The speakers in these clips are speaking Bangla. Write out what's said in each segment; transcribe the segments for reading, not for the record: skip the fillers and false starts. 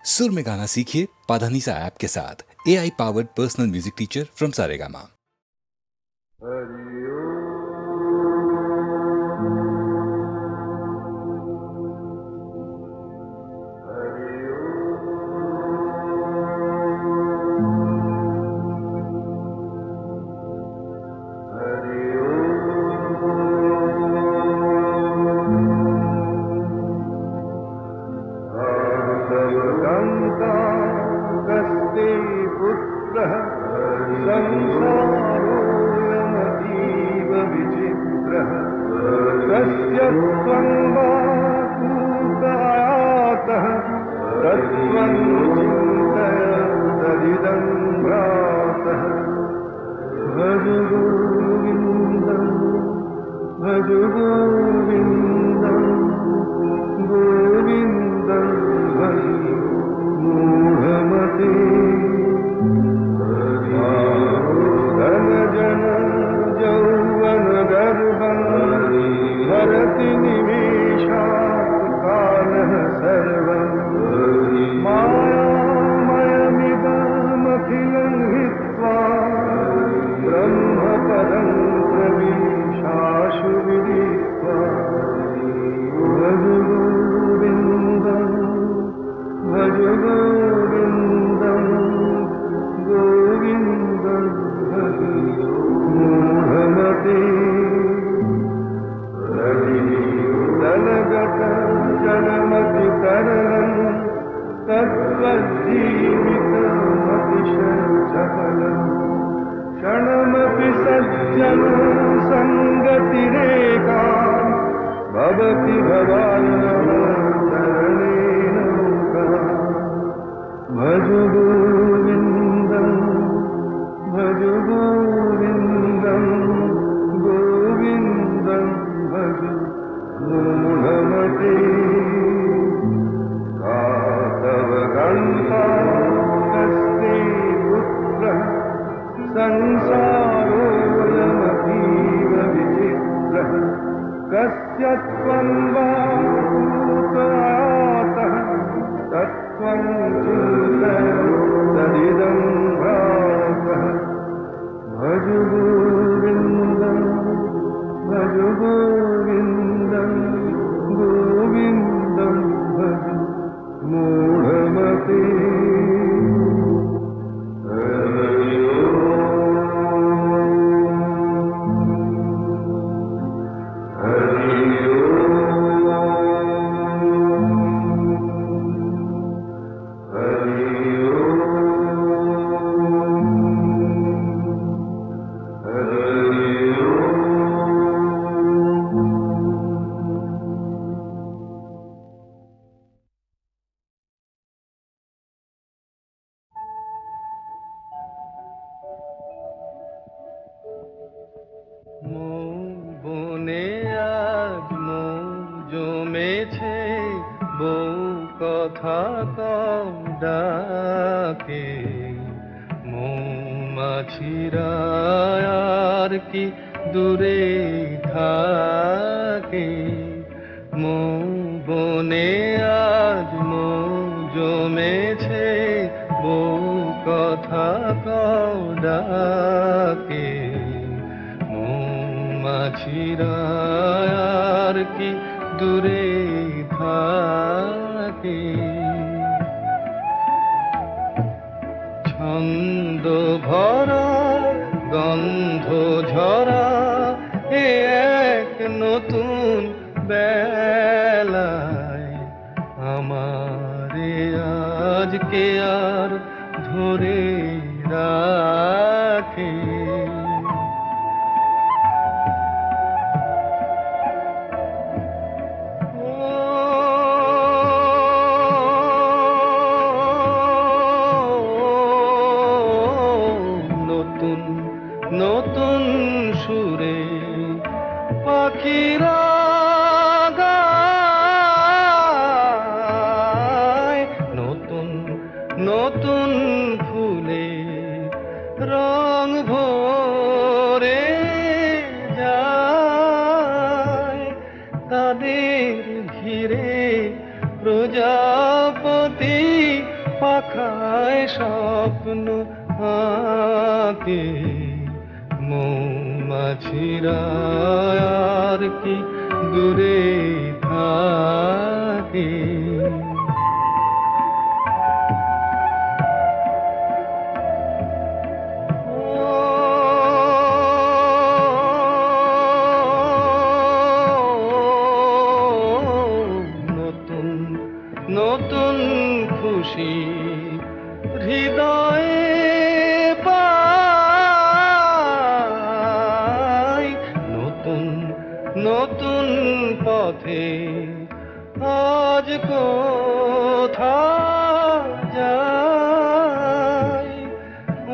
सुर में गाना सीखिए पाधानीसा ऐप के साथ। AI powered personal music teacher from Saregama. তাদের ঘিরে প্রজাপতি পাখায় স্বপ্ন আঁকে মৌমাছিরা আর কি দূরে থাকে। নতুন নতুন খুশি হৃদয়ে পাই, নতুন নতুন পথে আজ কোথায় যাই।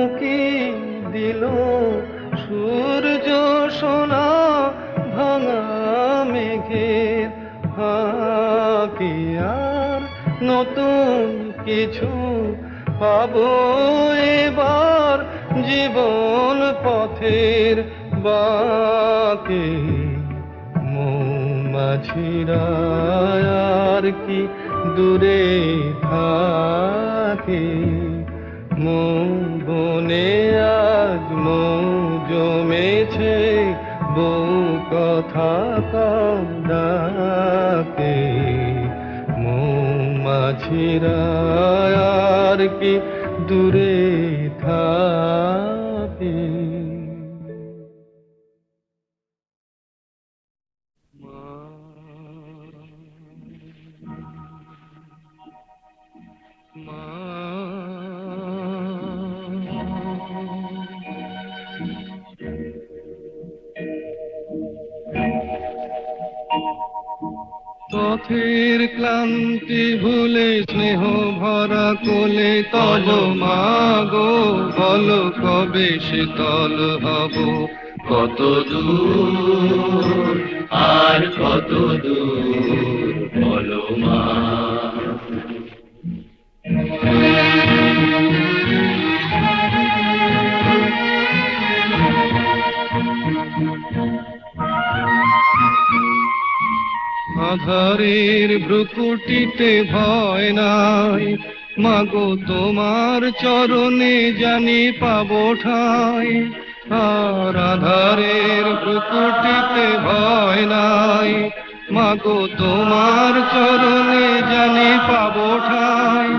উঁকি দিল সূর্য সোনা ভাঙা মেঘের ফাঁকি, আর নতুন কিছু পাবো এবার জীবন পথের বাঁকে। মৌমাছিরা আর কি দূরে থাকে, মৌ বনে আজ মৌ জমেছে, বউ কথা কম ডাকে। মৌমাছিরা আর কি দূরে থাকে। পথের ক্লান্তি ভুলে স্নেহ ভরা কোলে তব মাগো, বলো কবে শীতল হব। কত দূর আর কত দূর বলো মা। আধারের ভ্রুকুটিতে ভয় নাই, মাগো তোমার চরণে জানি পাবো ঠাই। আর আধারের ভ্রুকুটিতে ভয় নাই, মাগো তোমার চরণে জানি পাবো ঠাই।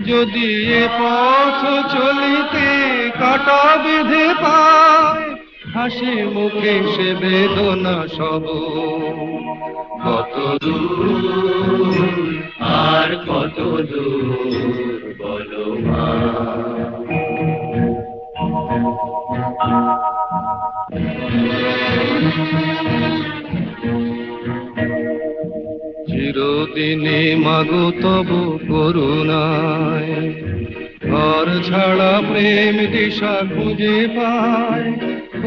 যদি এ পথ চলিতে কাটা বেঁধে পায়, হাসি মুখে সে বেদনা সব। কত দূর আর কত দূর বলো মা। চিরদিনে মাগো তবু করুণায়, ঘর ছাড়া প্রেম দিশা খুঁজে পায়।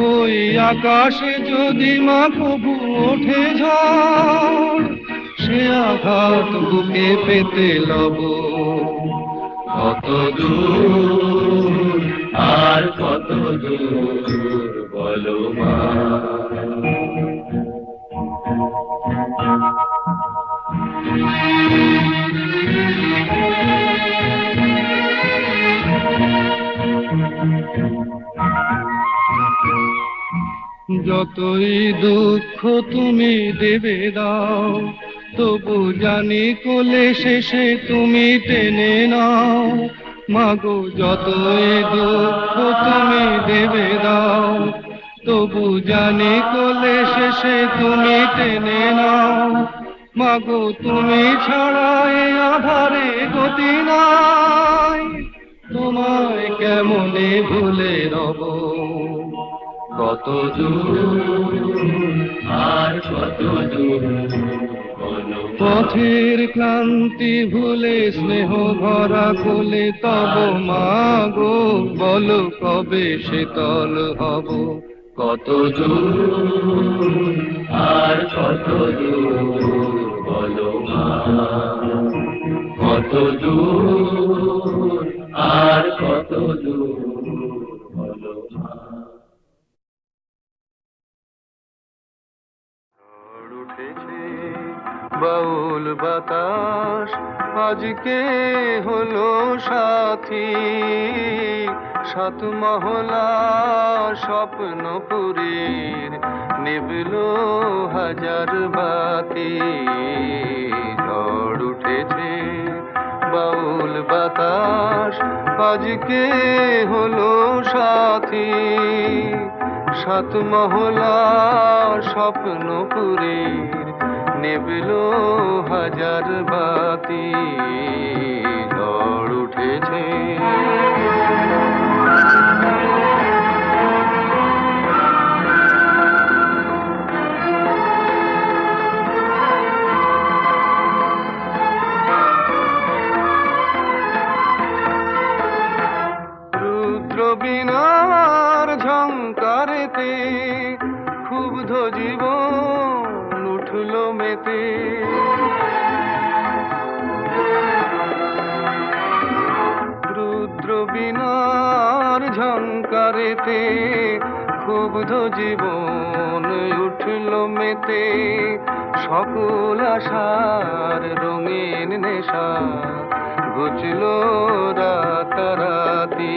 ওই আকাশে যদি মা কবু ওঠে ঝড়, সে আঘাত বুকে পেতে লব। কত দূর আর কত দূর বলো মা। যতই দুঃখ তুমি দেবে দাও, তবু জানি কোলে শেষে তুমি টেনে নাও। মাগো যতই দুঃখ তুমি দেবে দাও, তবু জানি কোলে শেষে তুমি টেনে নাও। মাগো তুমি ছাড়া এ আধারে গতি নাই, তোমায় কেমনে ভুলে রব। কত দূর আর কত দূর পথের ক্লান্তি ভুলে স্নেহ ভরা কোলে তব মাগো, বলো কবে শীতল হব। কত দূর আর কত দূর বলো মা। কত দূর আর কত দূর বলো মা। উঠেছে বাউল বাতাস, আজকে হলো সাথী, সাত মহলা স্বপ্নপুরীর নিবিল হাজার বাতি। ঝড় উঠেছে বাউল বাতাস আজকে হলো সাথী, সাত মহলা স্বপ্নপুরীর নিবিল হাজার বাতি। ঝড় উঠেছে রুদ্র বীণার ঝংকারেতে ক্ষুব্ধ জীবন উঠল মেতে। রুদ্র বীণার ঝংকারেতে ক্ষুব্ধ জীবন উঠল মেতে। সকল আশার রঙিন নেশা ঘুচল রাতারাতি।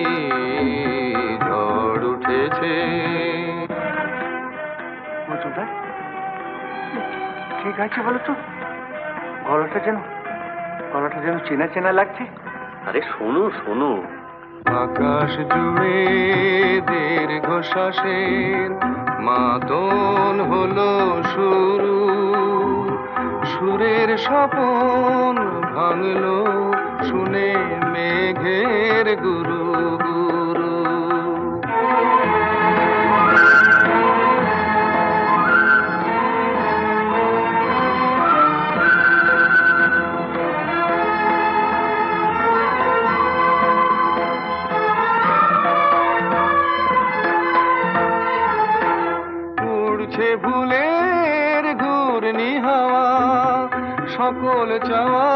ঝড় উঠেছে। মজুমদার ঠিক আছে বলো তো, গলাটা যেন চেনা চেনা লাগছে। আরে শোনো শোনো, আকাশ জুড়ে দীর্ঘশ্বাসের মাদন হলো শুরু। সুরের স্বপন ভাঙলো শুনে মেঘের গুরু গুরু। উড়ছে ভুলের ঘূর্ণি হাওয়া, সকল চাওয়া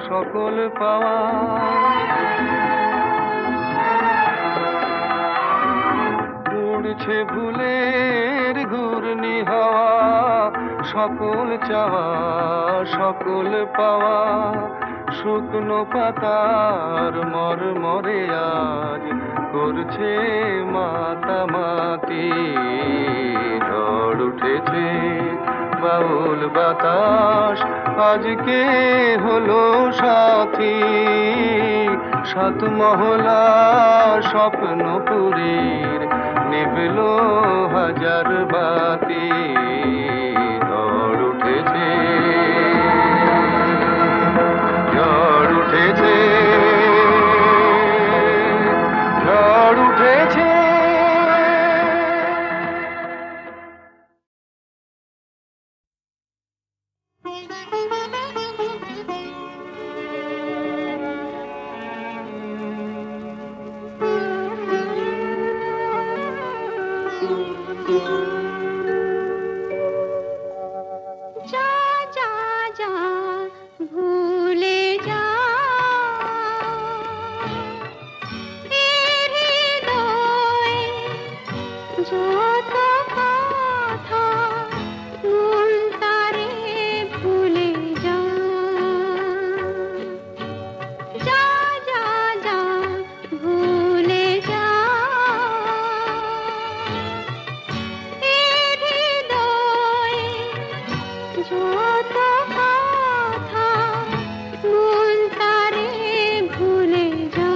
সকল পাওয়া। উড়ছে ভুলের ঘূর্ণি হাওয়া, সকল চাওয়া সকল পাওয়া। শুকনো পাতার মরমরে আজ করছে মাতামাতি। ঝড় উঠেছে বাউল বাতাস আজকে হলো সাথী, সাত মহলা স্বপ্নপুরীর নিবিল হাজার বাতি। ঝড় উঠেছে, ঝড় উঠেছে, ঝড় উঠেছে। जा जा जा भूले जा तेरे हृदय যত কথা মন তারে ভুলে যা। যা যা যা ভুলে যা যত কথা মন তারে ভুলে যা।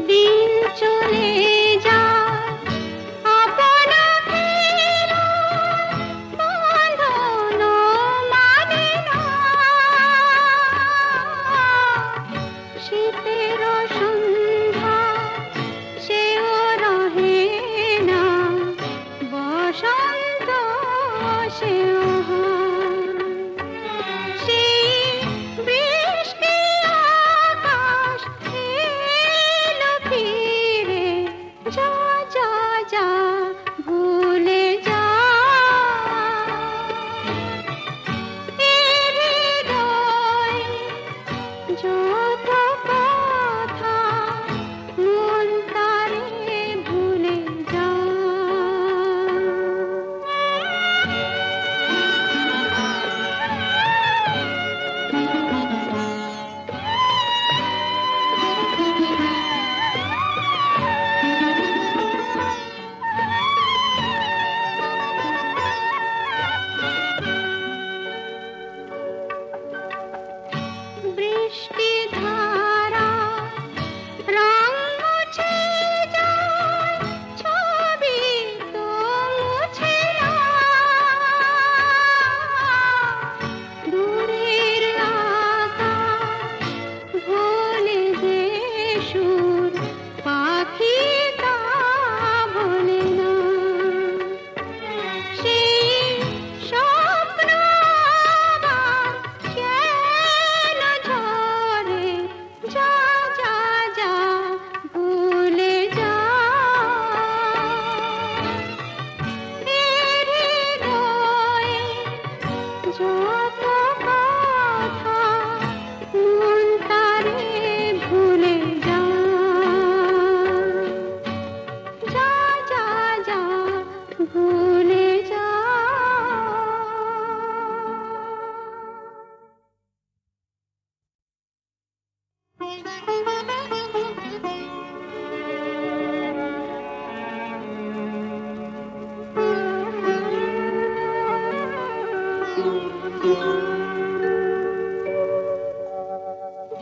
দিন চলে যায় আপনা ফেরা বাঁধন মানে না। শীতের সন্ধ্যা সেও রহে না, বসন্ত সেও সেই বৃষ্টি আকাশ এলো ফিরে। যা যা যা ভুলে যা।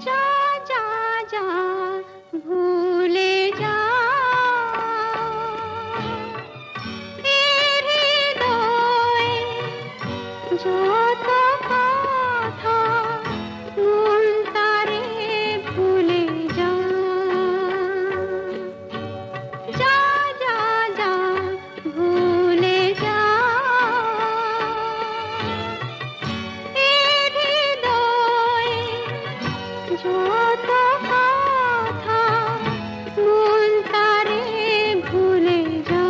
যা যা যা ভুলে যা এ হৃদয়ে যত কথা মন তারে ভুলে যা যা যা যা ভুলে যা এ হৃদয়ে যত কথা মন তারে ভুলে যা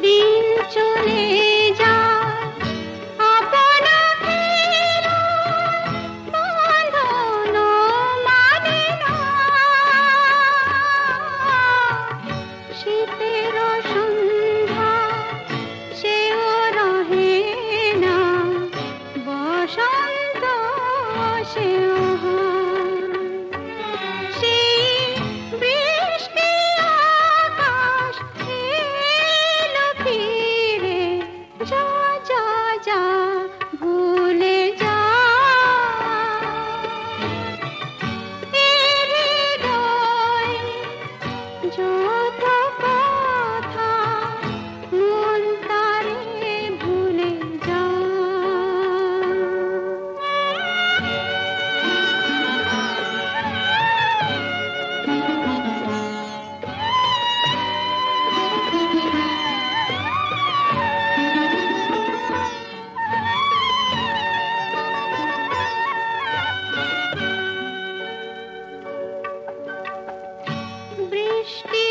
দিন চলে যায় আপনা ফেরা বাঁধন মানে না শীতের সন্ধ্যা সেও রহে না বসন্ত সেও হয় সেই বৃষ্টি আকাশ এলো ফিরে যা যা যা ভুলে যা এ হৃদয়ে যত কথা মন তারে ভুলে যা বৃষ্টি